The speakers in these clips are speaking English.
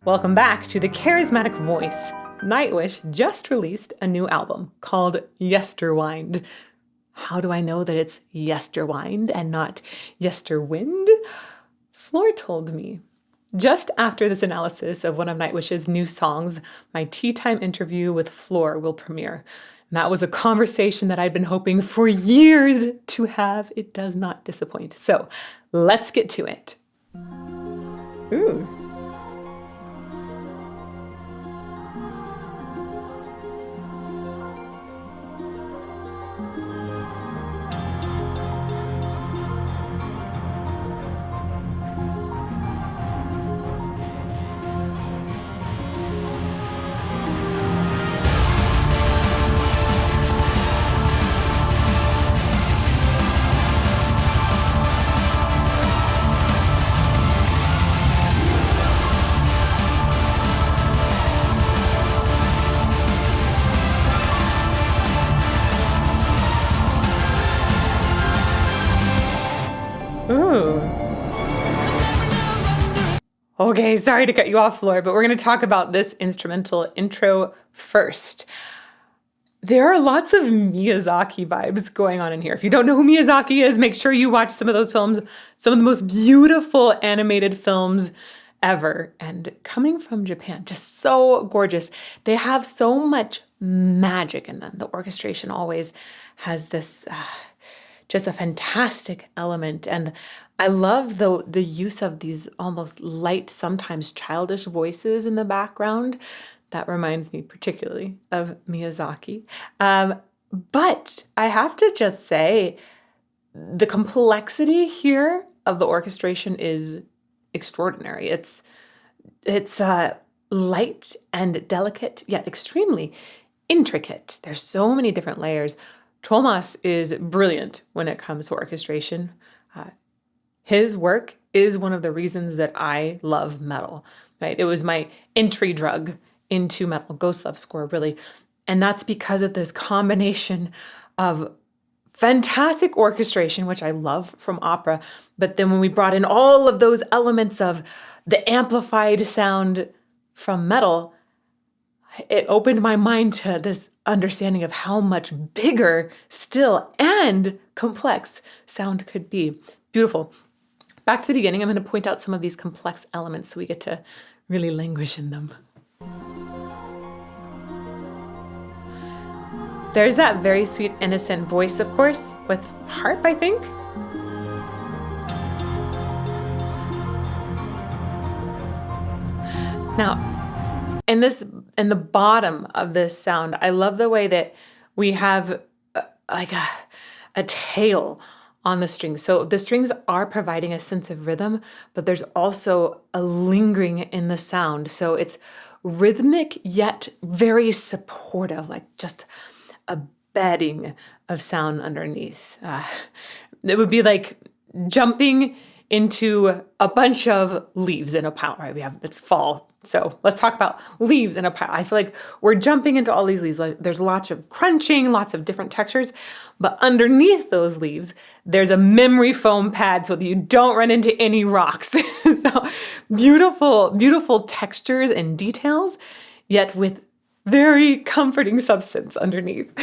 Welcome back to the Charismatic Voice. Nightwish just released a new album called Yesterwynde. How do I know that it's Yesterwynde and not Yesterwynde? Floor told me. Just after this analysis of one of Nightwish's new songs, my tea time interview with Floor will premiere. And that was a conversation that I'd been hoping for years to have. It does not disappoint. So let's get to it. Ooh. Ooh. Okay, sorry to cut you off, Floor, but we're going to talk about this instrumental intro first. There are lots of Miyazaki vibes going on in here. If you don't know who Miyazaki is, make sure you watch some of those films, some of the most beautiful animated films ever. And coming from Japan, just so gorgeous. They have so much magic in them. The orchestration always has this just a fantastic element. And I love the use of these almost light, sometimes childish voices in the background. That reminds me particularly of Miyazaki. But I have to just say, the complexity here of the orchestration is extraordinary. It's light and delicate, yet extremely intricate. There's so many different layers. Thomas is brilliant when it comes to orchestration. His work is one of the reasons that I love metal, right? It was my entry drug into metal, Ghost Love score, really. And that's because of this combination of fantastic orchestration, which I love from opera, but then when we brought in all of those elements of the amplified sound from metal, it opened my mind to this understanding of how much bigger still and complex sound could be. Beautiful. Back to the beginning, I'm going to point out some of these complex elements so we get to really languish in them. There's that very sweet, innocent voice, of course, with harp, I think. Now, in the bottom of this sound, I love the way that we have like a tail on the strings. So the strings are providing a sense of rhythm, but there's also a lingering in the sound. So it's rhythmic yet very supportive, like just a bedding of sound underneath. It would be like jumping into a bunch of leaves in a pile, right? It's fall. So let's talk about leaves in a pile. I feel like we're jumping into all these leaves. Like, there's lots of crunching, lots of different textures, but underneath those leaves, there's a memory foam pad so that you don't run into any rocks. So beautiful, beautiful textures and details, yet with very comforting substance underneath.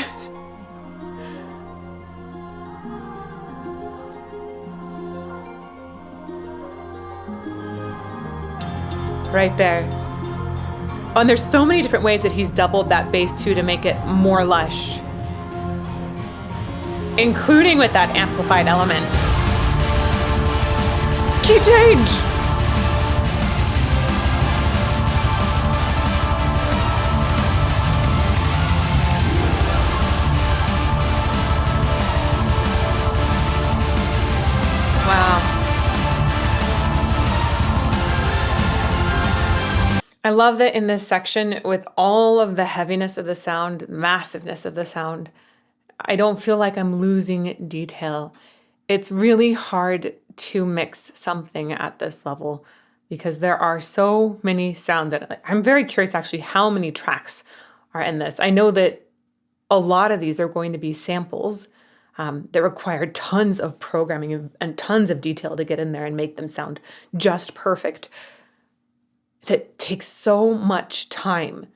Right there. Oh, and there's so many different ways that he's doubled that bass too to make it more lush, including with that amplified element. Key change! Wow. I love that in this section, with all of the heaviness of the sound, massiveness of the sound, I don't feel like I'm losing detail. It's really hard to mix something at this level because there are so many sounds that I'm very curious actually how many tracks are in this. I know that a lot of these are going to be samples that require tons of programming and tons of detail to get in there and make them sound just perfect. that takes so much time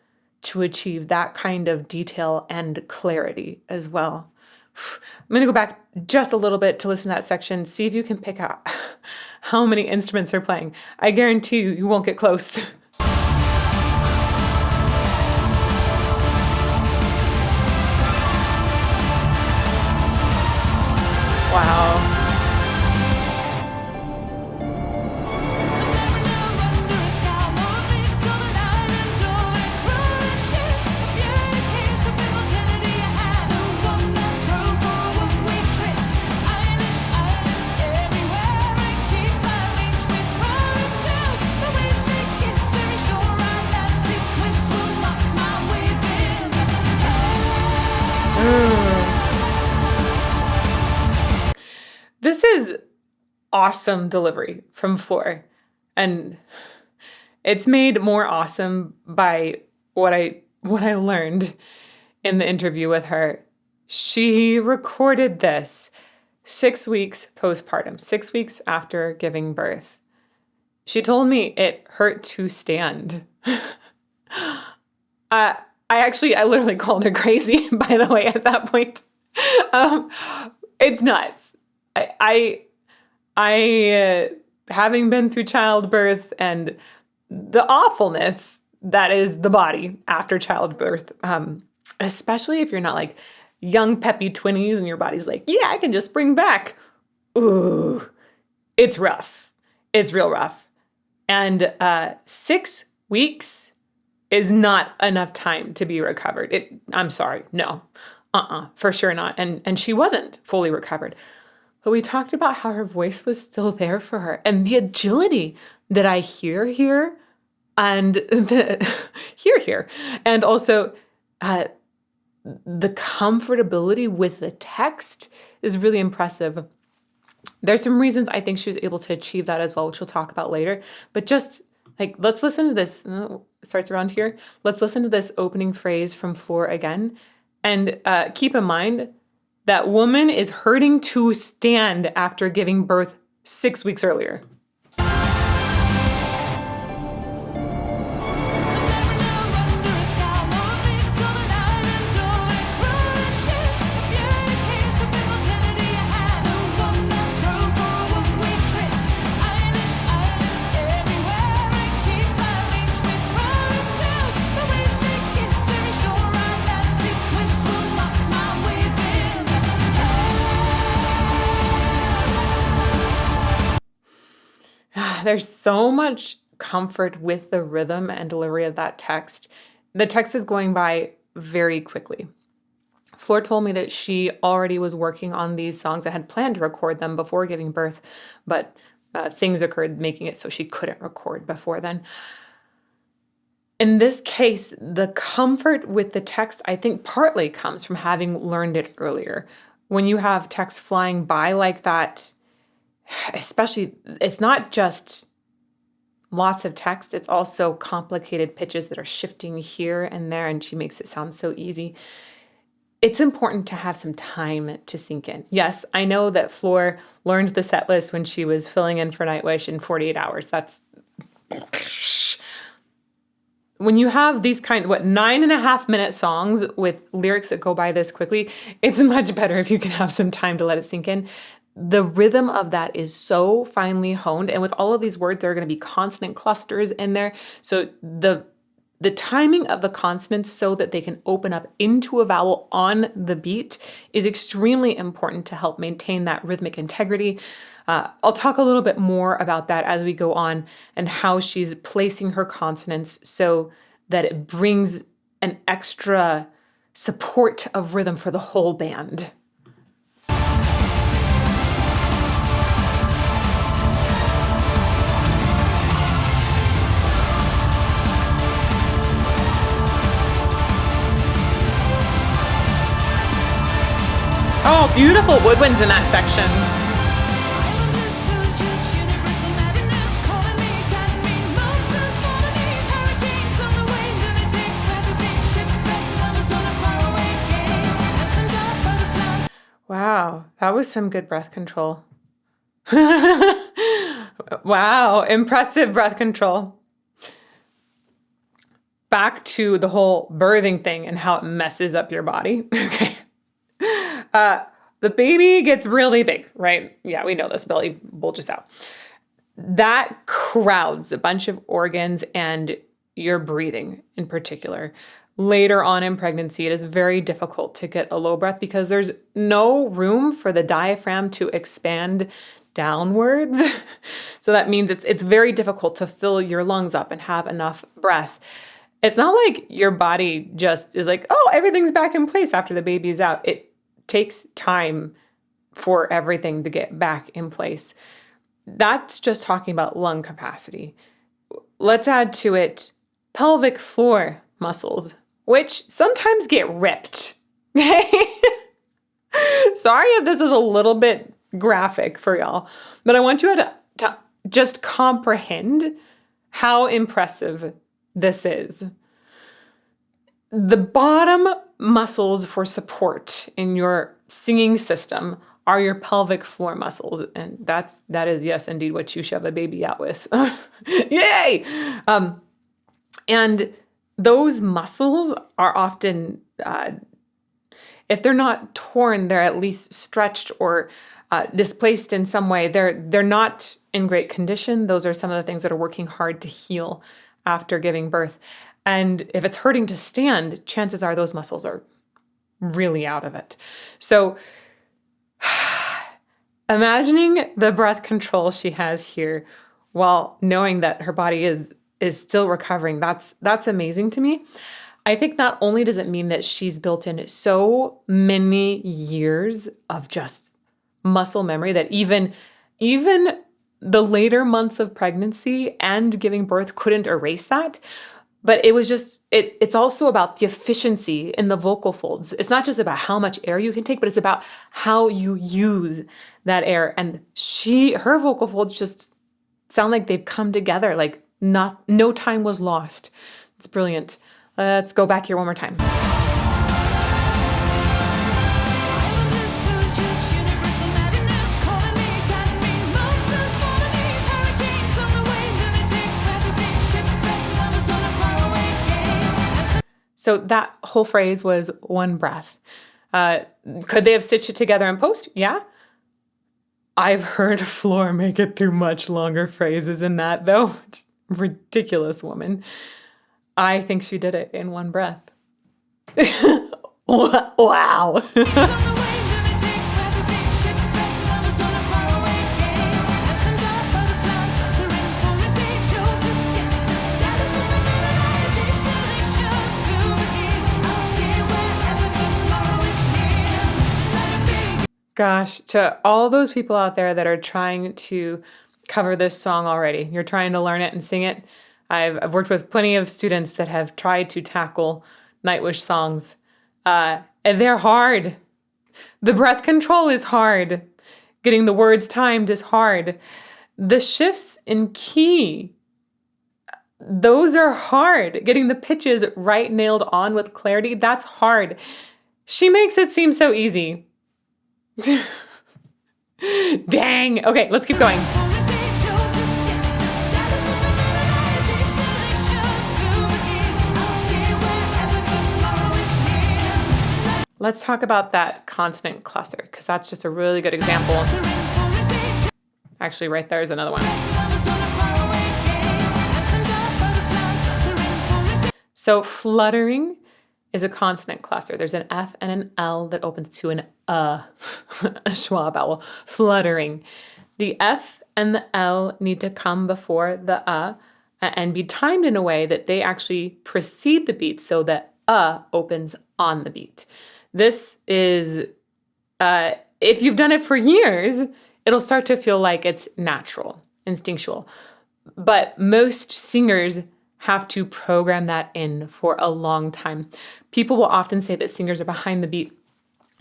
to achieve that kind of detail and clarity as well. I'm going to go back just a little bit to listen to that section, see if you can pick out how many instruments are playing. I guarantee you won't get close. Wow. This is awesome delivery from Floor, and it's made more awesome by what I learned in the interview with her. She recorded this 6 weeks postpartum, 6 weeks after giving birth. She told me it hurt to stand. I literally called her crazy, by the way, at that point. It's nuts. I having been through childbirth and the awfulness that is the body after childbirth, especially if you're not like young peppy 20s and your body's like, yeah, I can just spring back. Ooh, it's rough. It's real rough. And 6 weeks is not enough time to be recovered. I'm sorry, no, for sure not. And she wasn't fully recovered. But we talked about how her voice was still there for her, and the agility that I hear here, and and also the comfortability with the text is really impressive. There's some reasons I think she was able to achieve that as well, which we'll talk about later. But just like, let's listen to this. It starts around here. Let's listen to this opening phrase from Floor again, and keep in mind that woman is hurting to stand after giving birth 6 weeks earlier. There's so much comfort with the rhythm and delivery of that text. The text is going by very quickly. Floor told me that she already was working on these songs and had planned to record them before giving birth, but things occurred making it so she couldn't record before then. In this case, the comfort with the text, I think, partly comes from having learned it earlier. When you have text flying by like that, especially, it's not just lots of text, it's also complicated pitches that are shifting here and there, and she makes it sound so easy. It's important to have some time to sink in. Yes, I know that Floor learned the set list when she was filling in for Nightwish in 48 hours. That's... When you have these 9.5-minute songs with lyrics that go by this quickly, it's much better if you can have some time to let it sink in. The rhythm of that is so finely honed. And with all of these words, there are going to be consonant clusters in there. So the timing of the consonants so that they can open up into a vowel on the beat is extremely important to help maintain that rhythmic integrity. I'll talk a little bit more about that as we go on and how she's placing her consonants so that it brings an extra support of rhythm for the whole band. Oh, beautiful woodwinds in that section. Wow, that was some good breath control. Wow, impressive breath control. back to the whole birthing thing and how it messes up your body. Okay. The baby gets really big, right? Yeah, we know this. Belly bulges out. That crowds a bunch of organs and your breathing in particular. Later on in pregnancy, it is very difficult to get a low breath because there's no room for the diaphragm to expand downwards. So that means it's very difficult to fill your lungs up and have enough breath. It's not like your body just is like, oh, everything's back in place after the baby's out. It takes time for everything to get back in place. That's just talking about lung capacity. Let's add to it pelvic floor muscles, which sometimes get ripped. Okay? Sorry if this is a little bit graphic for y'all, but I want you to just comprehend how impressive this is. The bottom muscles for support in your singing system are your pelvic floor muscles. And that is, yes, indeed, what you shove a baby out with. Yay! And those muscles are often, if they're not torn, they're at least stretched or displaced in some way. They're not in great condition. Those are some of the things that are working hard to heal after giving birth. And if it's hurting to stand, chances are those muscles are really out of it. So imagining the breath control she has here while knowing that her body is still recovering, that's amazing to me. I think not only does it mean that she's built in so many years of just muscle memory that even the later months of pregnancy and giving birth couldn't erase that. But it was just, it's also about the efficiency in the vocal folds. It's not just about how much air you can take, but it's about how you use that air. And her vocal folds just sound like they've come together, like no time was lost. It's brilliant. Let's go back here one more time. So that whole phrase was one breath. Could they have stitched it together in post? Yeah. I've heard Floor make it through much longer phrases than that, though. Ridiculous woman. I think she did it in one breath. Wow. Gosh, to all those people out there that are trying to cover this song already, you're trying to learn it and sing it. I've worked with plenty of students that have tried to tackle Nightwish songs. And they're hard. The breath control is hard. Getting the words timed is hard. The shifts in key, those are hard. Getting the pitches right nailed on with clarity, that's hard. She makes it seem so easy. Dang. Okay, let's keep going. Let's talk about that consonant cluster, because that's just a really good example. Actually, right there is another one. So fluttering is a consonant cluster. There's an F and an L that opens to an a schwa vowel. Fluttering. The F and the L need to come before the and be timed in a way that they actually precede the beat so that opens on the beat. This is, if you've done it for years, it'll start to feel like it's natural, instinctual. But most singers have to program that in for a long time. People will often say that singers are behind the beat,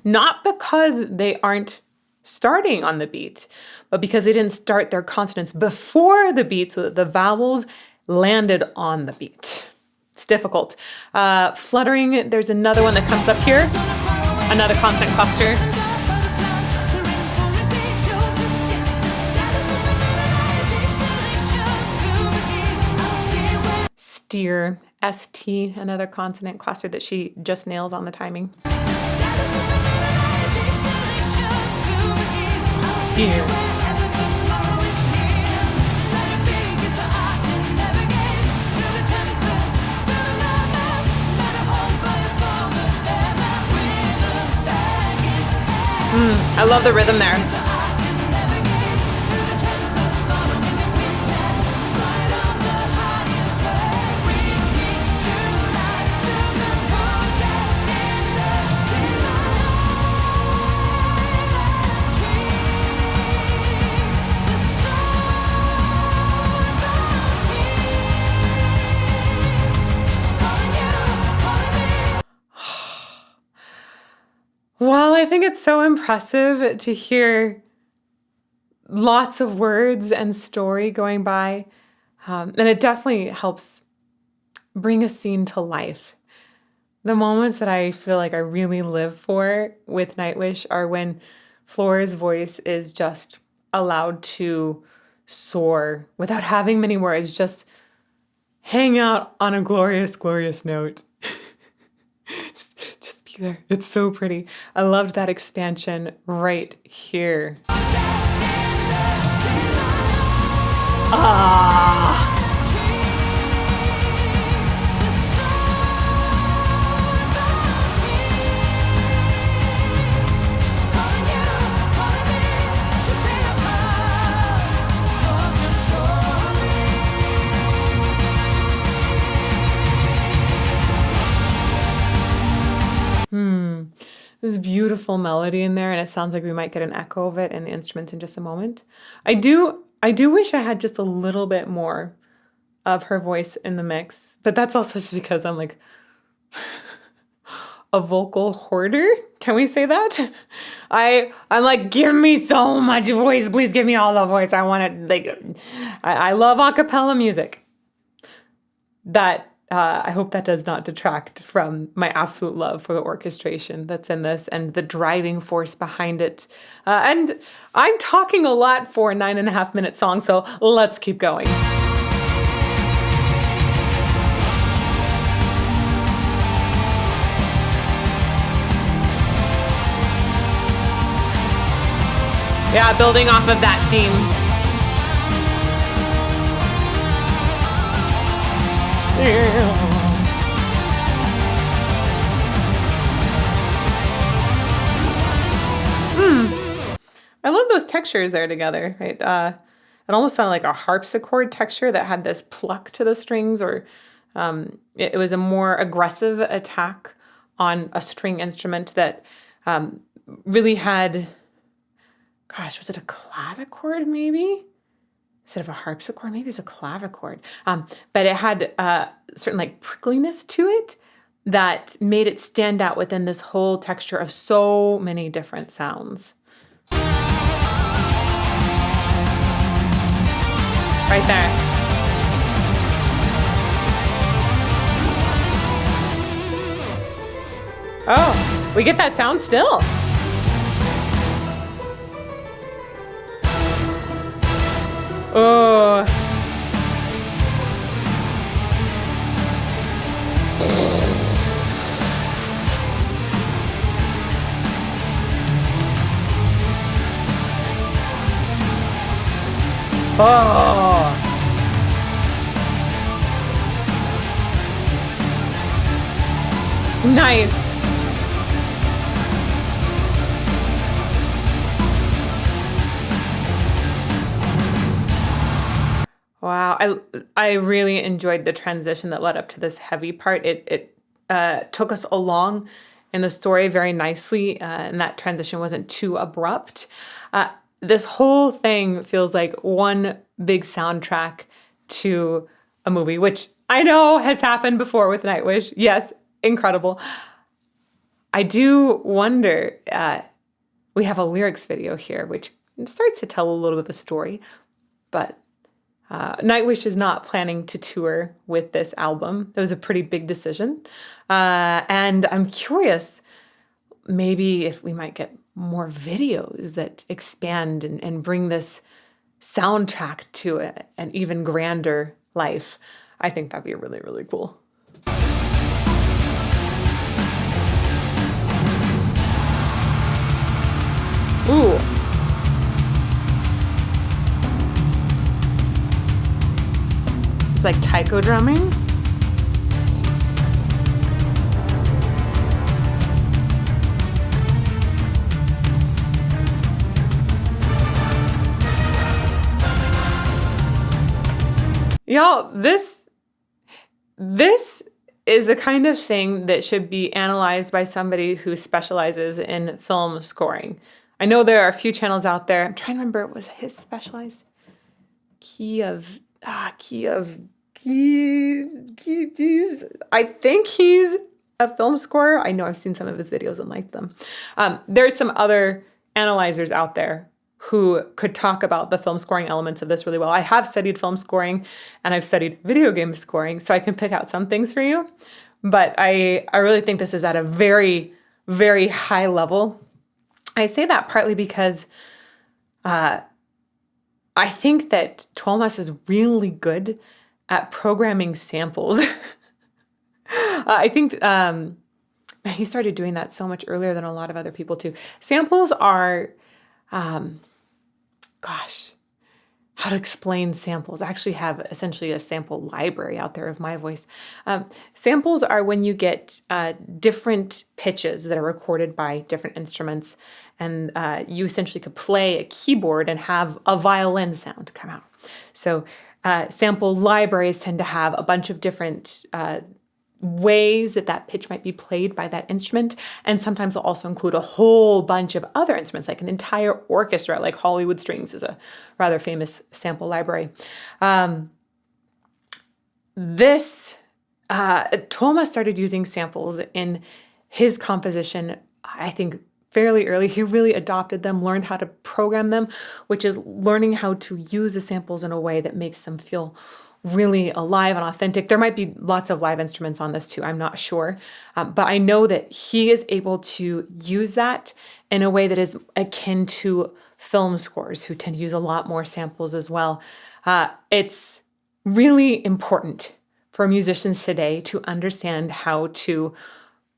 not because they aren't starting on the beat, but because they didn't start their consonants before the beat so that the vowels landed on the beat. It's difficult. Fluttering, there's another one that comes up here, another consonant cluster. Steer ST, another consonant cluster that she just nails on the timing. Here. I love the rhythm there. Well, I think it's so impressive to hear lots of words and story going by. And it definitely helps bring a scene to life. The moments that I feel like I really live for with Nightwish are when Floor's voice is just allowed to soar without having many words, just hang out on a glorious, glorious note. just be there. It's so pretty. I loved that expansion right here. Ah. This beautiful melody in there, and it sounds like we might get an echo of it in the instruments in just a moment. I do wish I had just a little bit more of her voice in the mix, but that's also just because I'm like a vocal hoarder. Can we say that? I'm like, give me so much voice, please give me all the voice. I want it. Like, I love a cappella music. That I hope that does not detract from my absolute love for the orchestration that's in this and the driving force behind it. And I'm talking a lot for a 9.5-minute song, so let's keep going. Yeah, building off of that theme. I love those textures there together, right? It almost sounded like a harpsichord texture that had this pluck to the strings, or it was a more aggressive attack on a string instrument that really had, gosh, was it a clavichord maybe? Instead of a harpsichord, maybe it's a clavichord. But it had a certain like prickliness to it that made it stand out within this whole texture of so many different sounds. Right there. Oh, we get that sound still. Oh. Oh. Nice. Wow, I really enjoyed the transition that led up to this heavy part. It took us along in the story very nicely, and that transition wasn't too abrupt. This whole thing feels like one big soundtrack to a movie, which I know has happened before with Nightwish. Yes, incredible. I do wonder, we have a lyrics video here, which starts to tell a little bit of a story, but Nightwish is not planning to tour with this album. That was a pretty big decision. And I'm curious, maybe if we might get more videos that expand and bring this soundtrack to an even grander life. I think that'd be really, really cool. Ooh. It's like taiko drumming. Y'all, this is a kind of thing that should be analyzed by somebody who specializes in film scoring. I know there are a few channels out there. I'm trying to remember, was his specialized? Geez. I think he's a film scorer. I know I've seen some of his videos and liked them. There's some other analyzers out there who could talk about the film scoring elements of this really well. I have studied film scoring and I've studied video game scoring, so I can pick out some things for you. But I really think this is at a very, very high level. I say that partly because I think that Tuomas is really good at programming samples. I think he started doing that so much earlier than a lot of other people too. Samples are, how to explain samples. I actually have essentially a sample library out there of my voice. Samples are when you get different pitches that are recorded by different instruments, and you essentially could play a keyboard and have a violin sound come out. So sample libraries tend to have a bunch of different ways that pitch might be played by that instrument, and sometimes they'll also include a whole bunch of other instruments, like an entire orchestra, like Hollywood Strings is a rather famous sample library. Tuomas started using samples in his composition, I think, fairly early. He really adopted them, learned how to program them, which is learning how to use the samples in a way that makes them feel really alive and authentic. There might be lots of live instruments on this too, I'm not sure. But I know that he is able to use that in a way that is akin to film scores, who tend to use a lot more samples as well. It's really important for musicians today to understand how to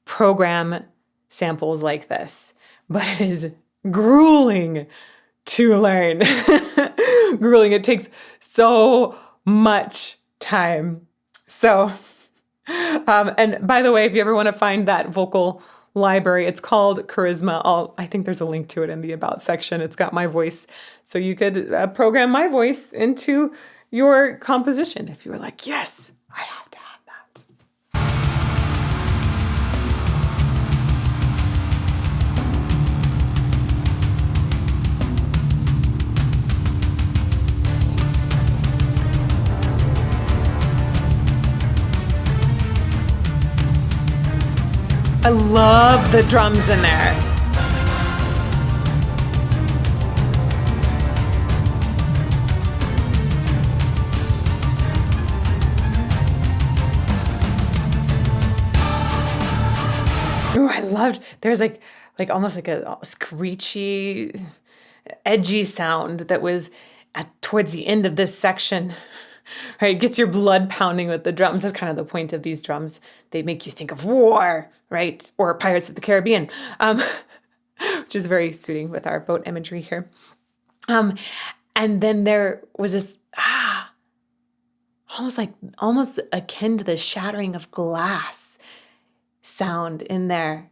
program samples like this. But it is grueling to learn. Grueling. It takes so much time. So, and by the way, if you ever want to find that vocal library, it's called Charisma. I think there's a link to it in the About section. It's got my voice. So you could program my voice into your composition if you were like, yes, I have to have that. I love the drums in there. Ooh, I loved, there's like almost like a screechy, edgy sound that was towards the end of this section. Right, it gets your blood pounding with the drums. That's kind of the point of these drums. They make you think of war, right? Or Pirates of the Caribbean, which is very suiting with our boat imagery here. And then there was this, almost akin to the shattering of glass sound in there.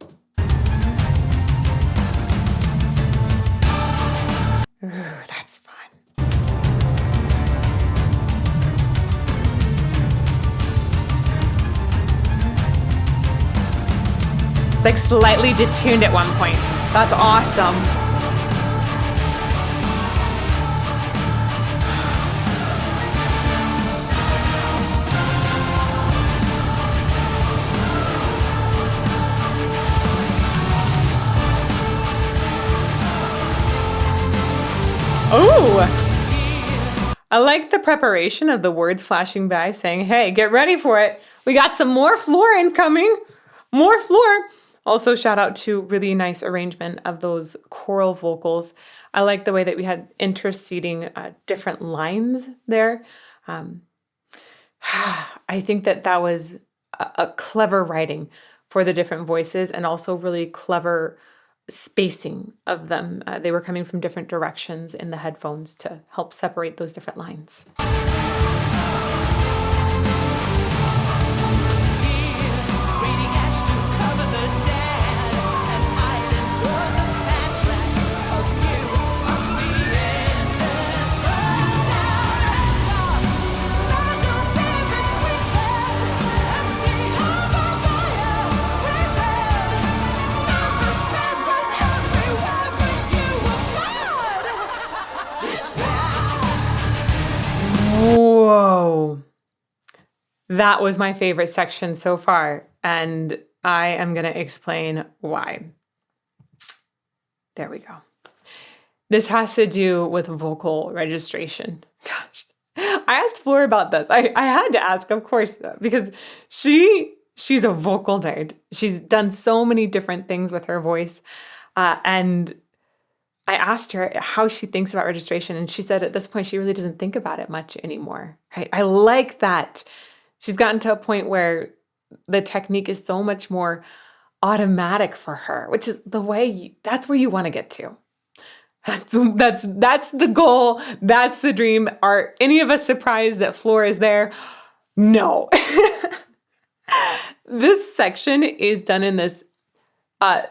Ooh, that's fun. It's like slightly detuned at one point. That's awesome. Oh, I like the preparation of the words flashing by saying, hey, get ready for it. We got some more floor incoming. More floor. Also, shout out to really nice arrangement of those choral vocals. I like the way that we had interceding different lines there. I think that was a clever writing for the different voices, and also really clever spacing of them. They were coming from different directions in the headphones to help separate those different lines. Whoa. That was my favorite section so far, and I am going to explain why. There we go. This has to do with vocal registration. Gosh, I asked Floor about this. I had to ask, of course, because she's a vocal nerd. She's done so many different things with her voice, and I asked her how she thinks about registration, and she said at this point she really doesn't think about it much anymore. Right? I like that. She's gotten to a point where the technique is so much more automatic for her, which is the way that's where you want to get to. That's the goal. That's the dream. Are any of us surprised that Floor is there? No. This section is done in this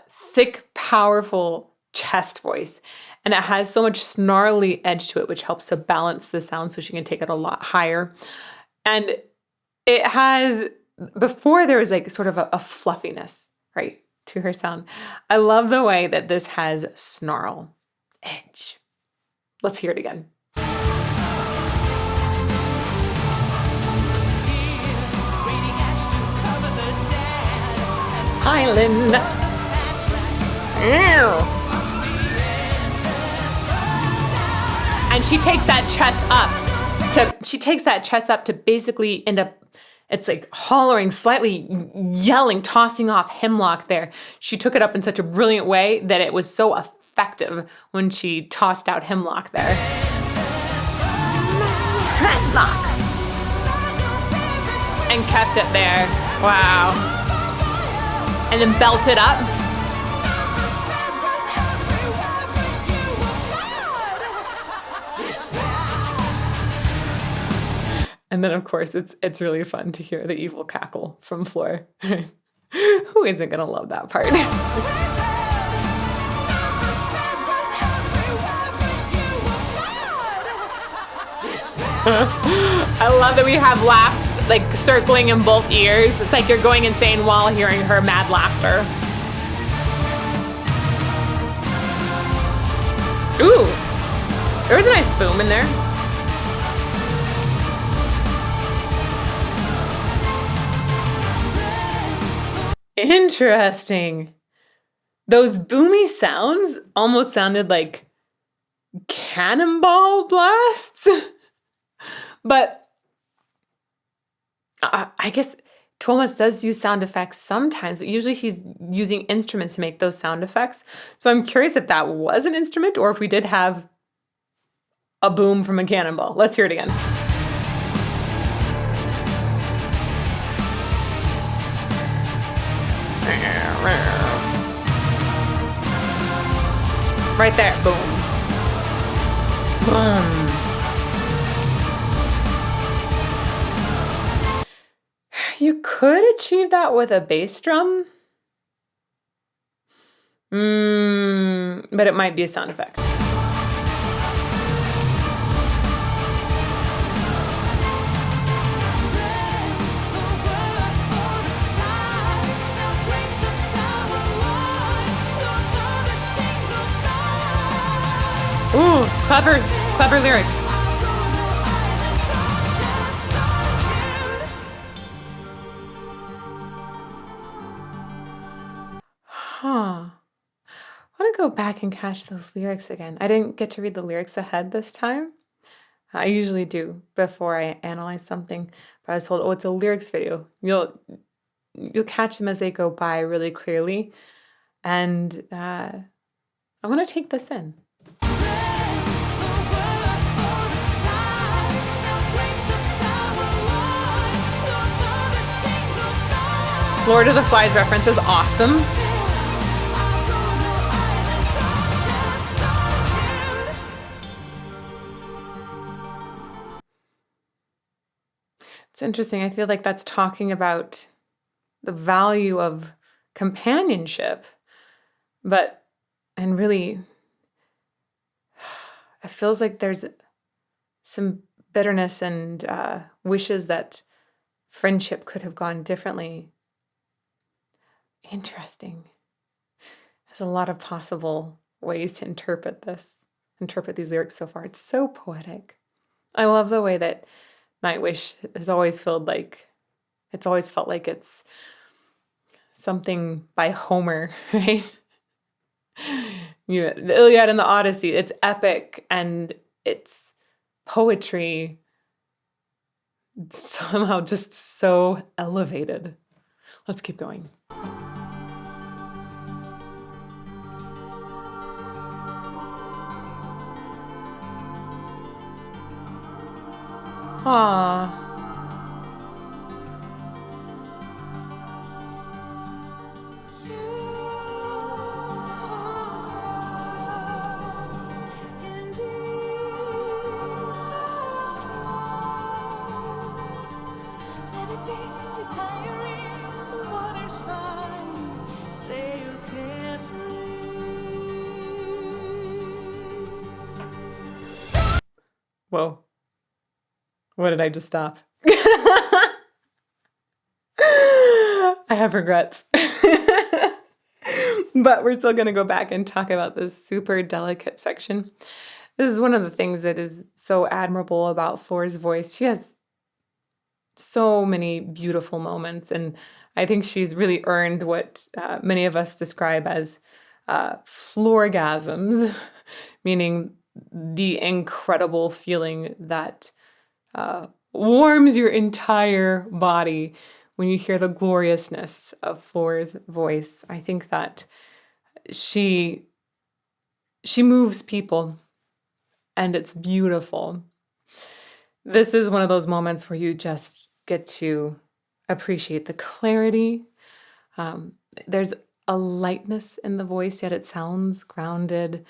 thick, powerful chest voice, and it has so much snarly edge to it, which helps to balance the sound so she can take it a lot higher. And it has, before there was like sort of a fluffiness, right, to her sound. I love the way that this has snarl, edge. Let's hear it again. Island. Ew. And she takes that chest up to basically end up, it's like hollering, slightly yelling, tossing off hemlock there. She took it up in such a brilliant way that it was so effective when she tossed out hemlock there. Hemlock. And kept it there. Wow. And then belted up. And then, of course, it's really fun to hear the evil cackle from Floor. Who isn't going to love that part? I love that we have laughs like circling in both ears. It's like you're going insane while hearing her mad laughter. Ooh, there was a nice boom in there. Interesting. Those boomy sounds almost sounded like cannonball blasts. But I guess Thomas does use sound effects sometimes, but usually he's using instruments to make those sound effects. So I'm curious if that was an instrument or if we did have a boom from a cannonball. Let's hear it again. Right there, boom. Boom. You could achieve that with a bass drum. But it might be a sound effect. Ooh, clever lyrics. Huh. I want to go back and catch those lyrics again. I didn't get to read the lyrics ahead this time. I usually do before I analyze something. But I was told, oh, it's a lyrics video. You'll catch them as they go by really clearly. And I want to take this in. Lord of the Flies reference is awesome. It's interesting. I feel like that's talking about the value of companionship, and really, it feels like there's some bitterness and wishes that friendship could have gone differently. Interesting. There's a lot of possible ways to interpret these lyrics so far. It's so poetic. I love the way that Nightwish has always felt like it's something by Homer, right? The Iliad and the Odyssey, it's epic and it's poetry, somehow just so elevated. Let's keep going. Aww. Whoa. What did I just stop? I have regrets. But we're still going to go back and talk about this super delicate section. This is one of the things that is so admirable about Floor's voice. She has so many beautiful moments, and I think she's really earned what many of us describe as floorgasms, meaning the incredible feeling that warms your entire body when you hear the gloriousness of Floor's voice. I think that she moves people, and it's beautiful. This is one of those moments where you just get to appreciate the clarity. There's a lightness in the voice, yet it sounds grounded.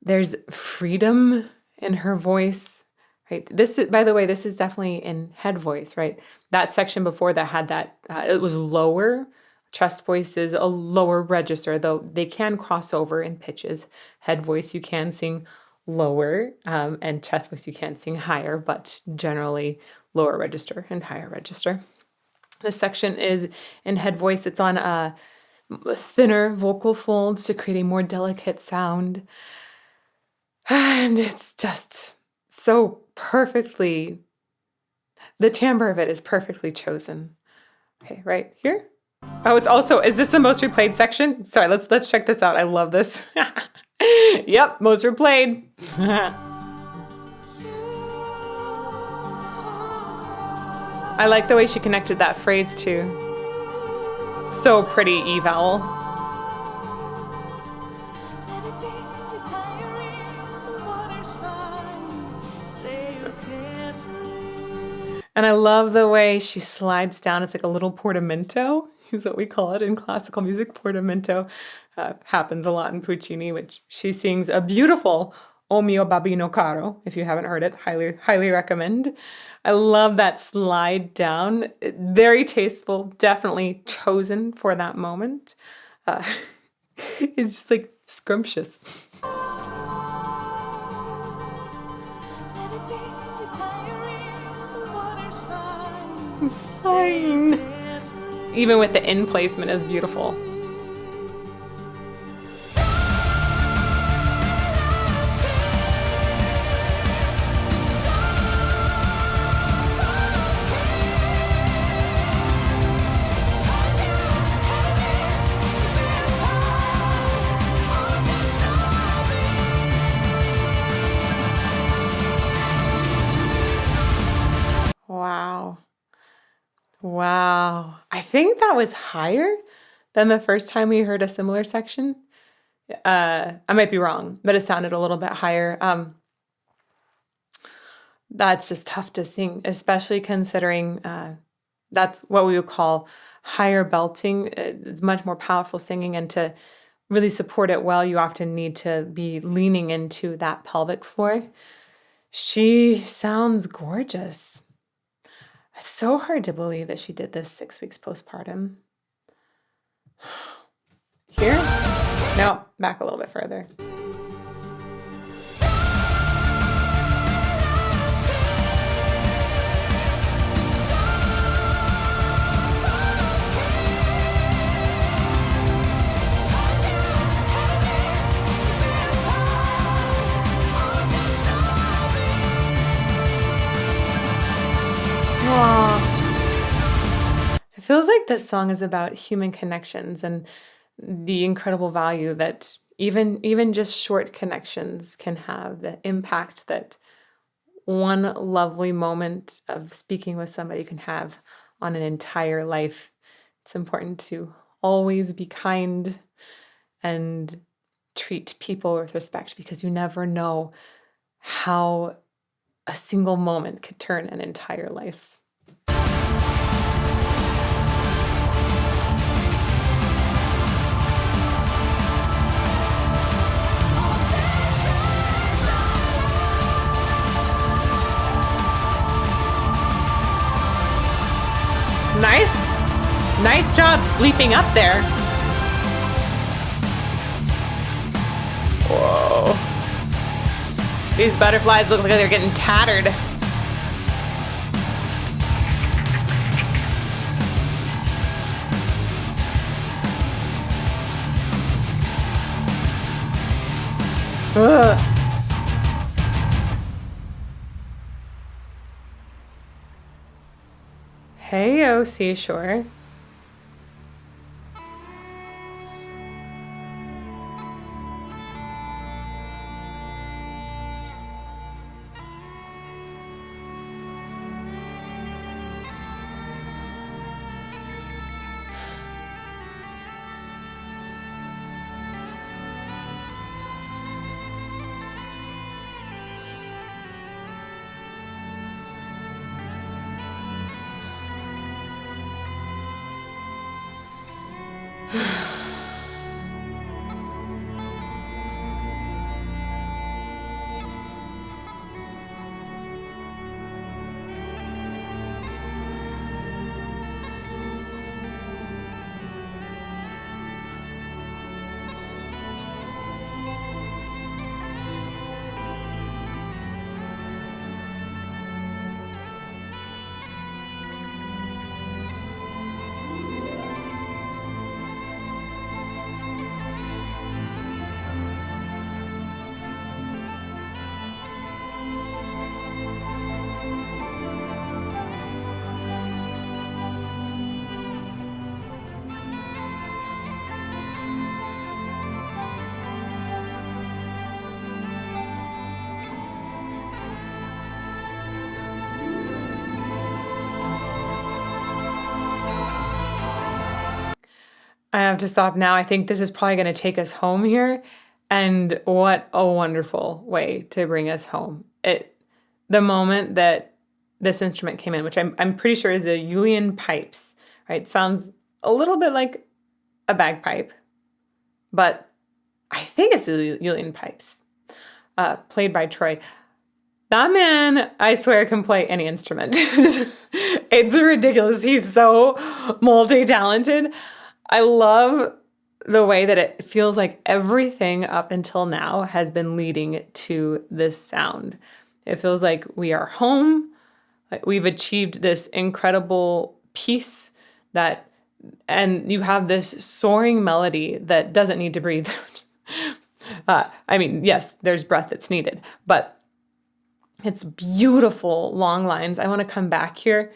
There's freedom in her voice, right? By the way, this is definitely in head voice, right? That section before that had that, it was lower. Chest voice is a lower register, though they can cross over in pitches. Head voice, you can sing lower, and chest voice, you can sing higher, but generally lower register and higher register. This section is in head voice. It's on thinner vocal folds to create a more delicate sound. And it's just so perfectly, the timbre of it is perfectly chosen. Okay, right here. Oh, it's also, is this the most replayed section? Sorry, let's check this out. I love this. Yep, most replayed. I like the way she connected that phrase too. So pretty, E vowel. And I love the way she slides down. It's like a little portamento, is what we call it in classical music. Portamento happens a lot in Puccini, which she sings a beautiful O mio babbino caro. If you haven't heard it, highly, highly recommend. I love that slide down. Very tasteful, definitely chosen for that moment. It's just like scrumptious. Fine. Even with the in placement is beautiful. Wow. Wow. I think that was higher than the first time we heard a similar section. I might be wrong, but it sounded a little bit higher. That's just tough to sing, especially considering that's what we would call higher belting. It's much more powerful singing, and to really support it well, you often need to be leaning into that pelvic floor. She sounds gorgeous. It's so hard to believe that she did this 6 weeks postpartum. Here? No, back a little bit further. It feels like this song is about human connections and the incredible value that even just short connections can have, the impact that one lovely moment of speaking with somebody can have on an entire life. It's important to always be kind and treat people with respect, because you never know how a single moment could turn an entire life. Nice job bleeping up there. Whoa. These butterflies look like they're getting tattered. Ugh. Hey, seashore. I have to stop now. I think this is probably going to take us home here. And what a wonderful way to bring us home. The moment that this instrument came in, which I'm pretty sure is a Julian pipes, right? Sounds a little bit like a bagpipe, but I think it's a Julian pipes, played by Troy. That man, I swear, can play any instrument. It's ridiculous. He's so multi-talented. I love the way that it feels like everything up until now has been leading to this sound. It feels like we are home. Like we've achieved this incredible piece and you have this soaring melody that doesn't need to breathe. Yes, there's breath that's needed, but it's beautiful long lines. I want to come back here.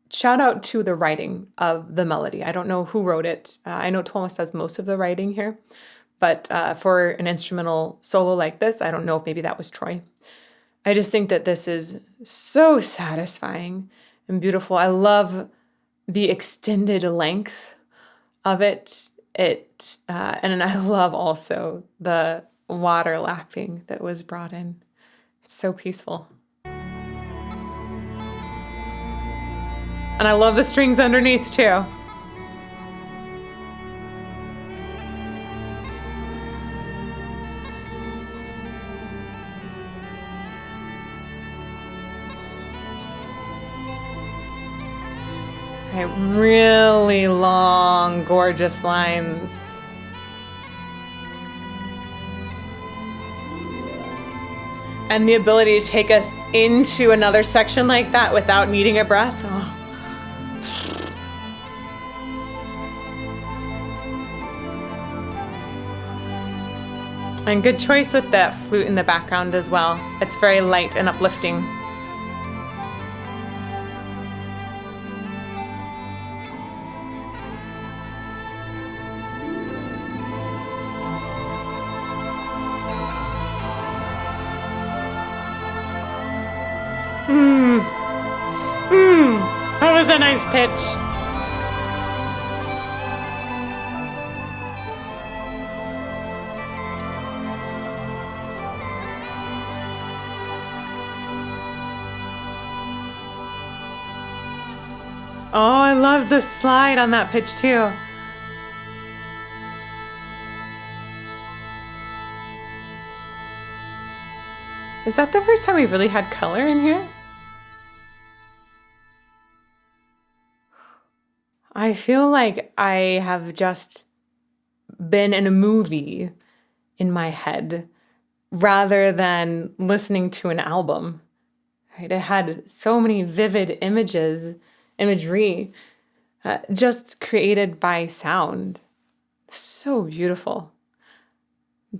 Shout out to the writing of the melody. I don't know who wrote it. I know Thomas does most of the writing here, but for an instrumental solo like this, I don't know if maybe that was Troy. I just think that this is so satisfying and beautiful. I love the extended length of it. And I love also the water lapping that was brought in. It's so peaceful. And I love the strings underneath too. Right, really long, gorgeous lines. And the ability to take us into another section like that without needing a breath. Oh. And good choice with that flute in the background as well. It's very light and uplifting. That was a nice pitch. Oh, I love the slide on that pitch too. Is that the first time we've really had color in here? I feel like I have just been in a movie in my head rather than listening to an album. Right? It had so many vivid imagery, just created by sound. So beautiful.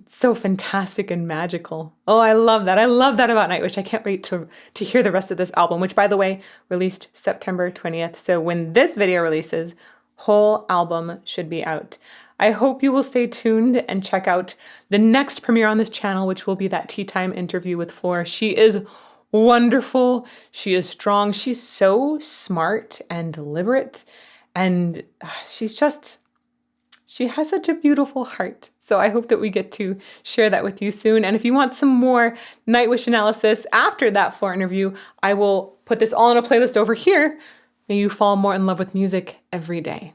So fantastic and magical. Oh, I love that. I love that about Nightwish. I can't wait to hear the rest of this album, which, by the way, released September 20th. So when this video releases, whole album should be out. I hope you will stay tuned and check out the next premiere on this channel, which will be that tea time interview with Floor. She is wonderful. She is strong. She's so smart and deliberate. And she has such a beautiful heart. So I hope that we get to share that with you soon. And if you want some more Nightwish analysis after that Floor interview, I will put this all in a playlist over here. May you fall more in love with music every day.